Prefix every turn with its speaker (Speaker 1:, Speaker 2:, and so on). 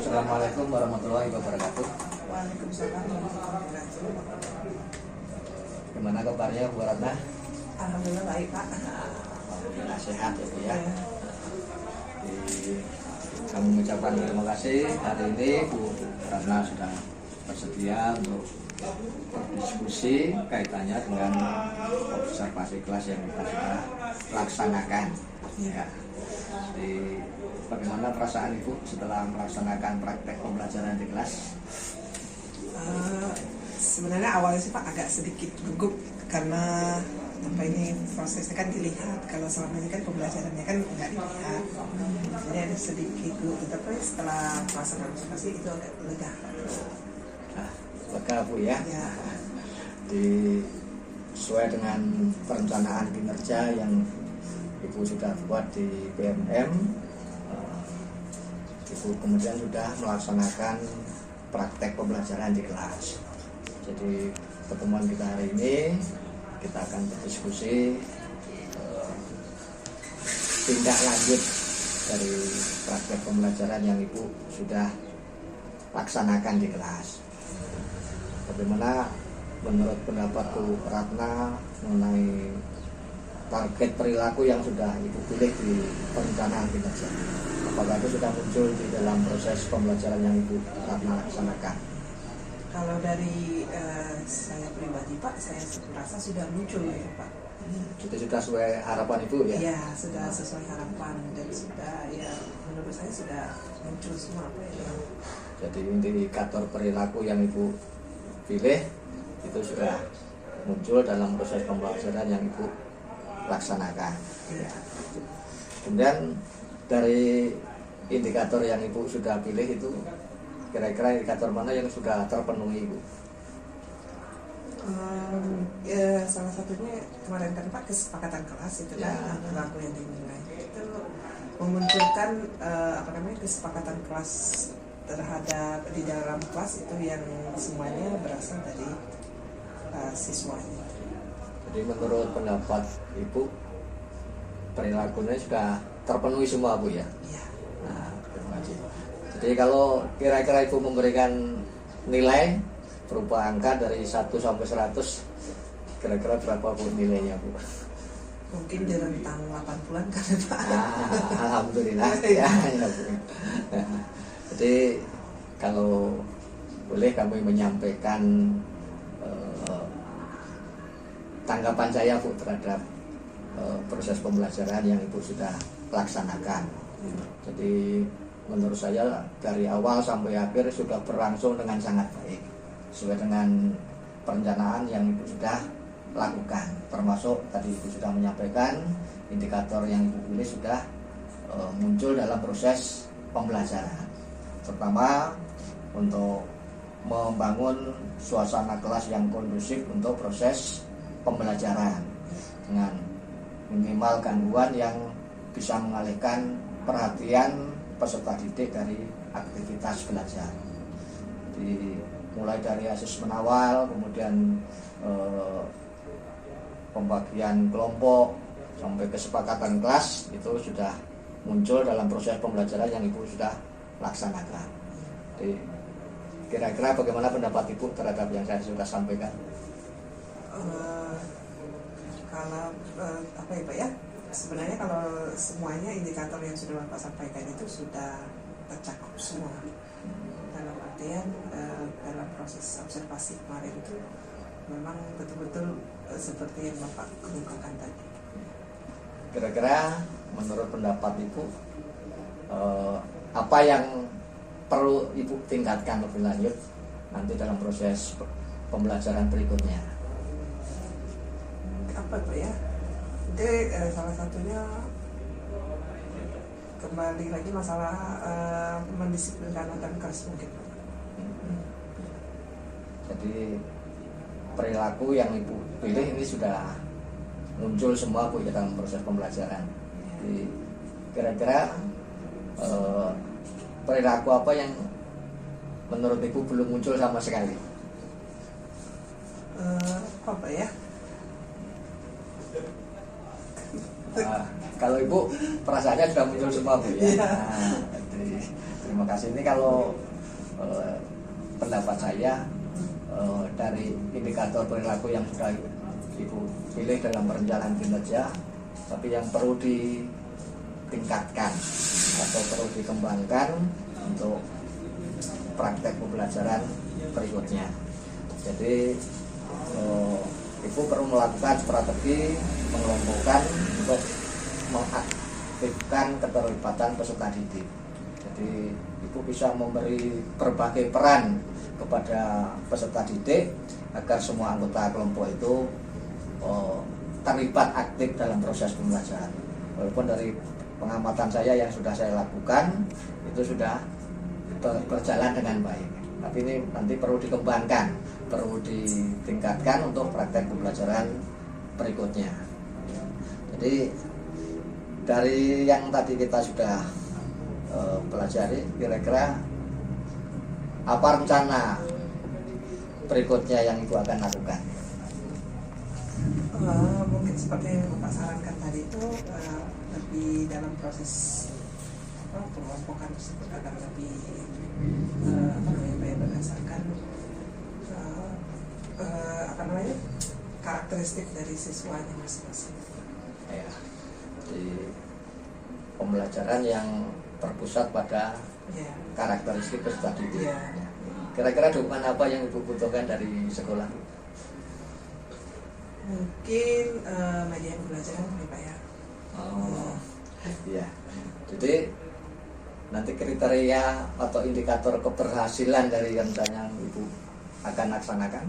Speaker 1: Assalamualaikum warahmatullahi wabarakatuh.
Speaker 2: Waalaikumsalam warahmatullahi wabarakatuh.
Speaker 1: Gimana kabarnya Bu Ratna?
Speaker 2: Alhamdulillah baik Pak.
Speaker 1: Alhamdulillah sehat ya Bu ya. Kami mengucapkan terima kasih hari ini Bu Ratna sudah bersedia untuk berdiskusi kaitannya dengan observasi kelas yang kita sudah laksanakan. Ya. Jadi, bagaimana perasaan Ibu setelah melaksanakan praktek pembelajaran di kelas?
Speaker 2: Sebenarnya awalnya sih Pak agak sedikit gugup karena ini prosesnya kan dilihat, kalau selama ini kan pembelajarannya kan nggak dilihat, jadi ada sedikit gugup, tapi setelah pelaksanaan observasi itu agak lega.
Speaker 1: Lega Bu ya.
Speaker 2: Ya.
Speaker 1: Sesuai dengan perencanaan kinerja yang Ibu sudah buat di PMM, Ibu kemudian sudah melaksanakan praktek pembelajaran di kelas. Jadi pertemuan kita hari ini kita akan berdiskusi tindak lanjut dari praktek pembelajaran yang Ibu sudah laksanakan di kelas. Bagaimana menurut pendapat Bu Ratna mengenai target perilaku yang sudah Ibu pilih di perencanaan kinerja? Apakah itu sudah muncul di dalam proses pembelajaran yang Ibu Ratna laksanakan?
Speaker 2: Kalau dari saya pribadi Pak, saya merasa sudah muncul itu Pak.
Speaker 1: Itu sudah sesuai harapan Ibu ya?
Speaker 2: Ya, sudah sesuai harapan dan sudah ya menurut saya sudah muncul semua apa ya.
Speaker 1: Jadi indikator perilaku yang Ibu pilih itu sudah muncul dalam proses pembelajaran yang Ibu laksanakan.
Speaker 2: Ya.
Speaker 1: Kemudian dari indikator yang Ibu sudah pilih itu, kira-kira indikator mana yang sudah terpenuhi Ibu?
Speaker 2: Ya, salah satunya kemarin kan Pak kesepakatan kelas itu
Speaker 1: Ya.
Speaker 2: kan perilaku yang dinilai itu memunculkan kesepakatan kelas terhadap di dalam kelas itu yang semuanya berasal dari siswanya.
Speaker 1: Jadi menurut pendapat Ibu, perilakunya sudah terpenuhi semua Bu ya?
Speaker 2: Ya.
Speaker 1: Nah, terima kasih. Jadi kalau kira-kira Ibu memberikan nilai berupa angka dari 1 sampai 100, kira-kira berapa Bu nilainya Bu?
Speaker 2: Mungkin di rentang 80-an kan Pak.
Speaker 1: Alhamdulillah ya, ya Bu. Nah, jadi kalau boleh kami menyampaikan tanggapan saya Bu terhadap proses pembelajaran yang Ibu sudah laksanakan. Jadi menurut saya dari awal sampai akhir sudah berlangsung dengan sangat baik, sesuai dengan perencanaan yang Ibu sudah lakukan. Termasuk tadi Ibu sudah menyampaikan indikator yang Ibu pilih sudah muncul dalam proses pembelajaran, terutama untuk membangun suasana kelas yang kondusif untuk proses pembelajaran dengan minimal gangguan yang bisa mengalihkan perhatian peserta didik dari aktivitas belajar. Jadi mulai dari asesmen awal, kemudian pembagian kelompok sampai kesepakatan kelas itu sudah muncul dalam proses pembelajaran yang Ibu sudah laksanakan. Jadi kira-kira bagaimana pendapat Ibu terhadap yang saya sudah sampaikan?
Speaker 2: Kalau apa ya Pak ya, sebenarnya kalau semuanya indikator yang sudah Bapak sampaikan itu sudah tercakup semua. Dalam artian dalam proses observasi kemarin itu memang betul-betul seperti yang Bapak kemukakan tadi.
Speaker 1: Kira-kira menurut pendapat Ibu apa yang perlu Ibu tingkatkan lebih lanjut nanti dalam proses pembelajaran berikutnya?
Speaker 2: Apa Pak ya? Jadi salah satunya kembali lagi masalah mendisiplinkan kelas mungkin.
Speaker 1: Jadi perilaku yang Ibu pilih ini sudah muncul semua Bu dalam proses pembelajaran. Jadi kira-kira perilaku apa yang menurut Ibu belum muncul sama sekali?
Speaker 2: Apa ya?
Speaker 1: Kalau Ibu perasaannya sudah muncul semua Bu ya. Nah, jadi, terima kasih. Ini kalau pendapat saya dari indikator perilaku yang sudah Ibu pilih dalam perencanaan kinerja, tapi yang perlu ditingkatkan atau perlu dikembangkan untuk praktek pembelajaran berikutnya. Jadi Ibu perlu melakukan strategi mengelompokkan untuk mengaktifkan keterlibatan peserta didik. Jadi Ibu bisa memberi berbagai peran kepada peserta didik agar semua anggota kelompok itu terlibat aktif dalam proses pembelajaran. Walaupun dari pengamatan saya yang sudah saya lakukan itu sudah berjalan dengan baik, tapi ini nanti perlu dikembangkan, perlu ditingkatkan untuk praktek pembelajaran berikutnya. Jadi dari yang tadi kita sudah pelajari, kira-kira apa rencana berikutnya yang Ibu akan lakukan?
Speaker 2: Mungkin seperti yang Bapak sarankan tadi itu lebih dalam proses pengelompokan tersebut agar lebih berdasarkan karakteristik dari siswanya masing-masing.
Speaker 1: Ya, jadi pembelajaran yang terpusat pada karakteristik peserta didik.
Speaker 2: Ya.
Speaker 1: Kira-kira dukungan apa yang Ibu butuhkan dari sekolah?
Speaker 2: Mungkin media pembelajaran Pak ya.
Speaker 1: Iya. Jadi nanti kriteria atau indikator keberhasilan dari rencana yang Ibu akan laksanakan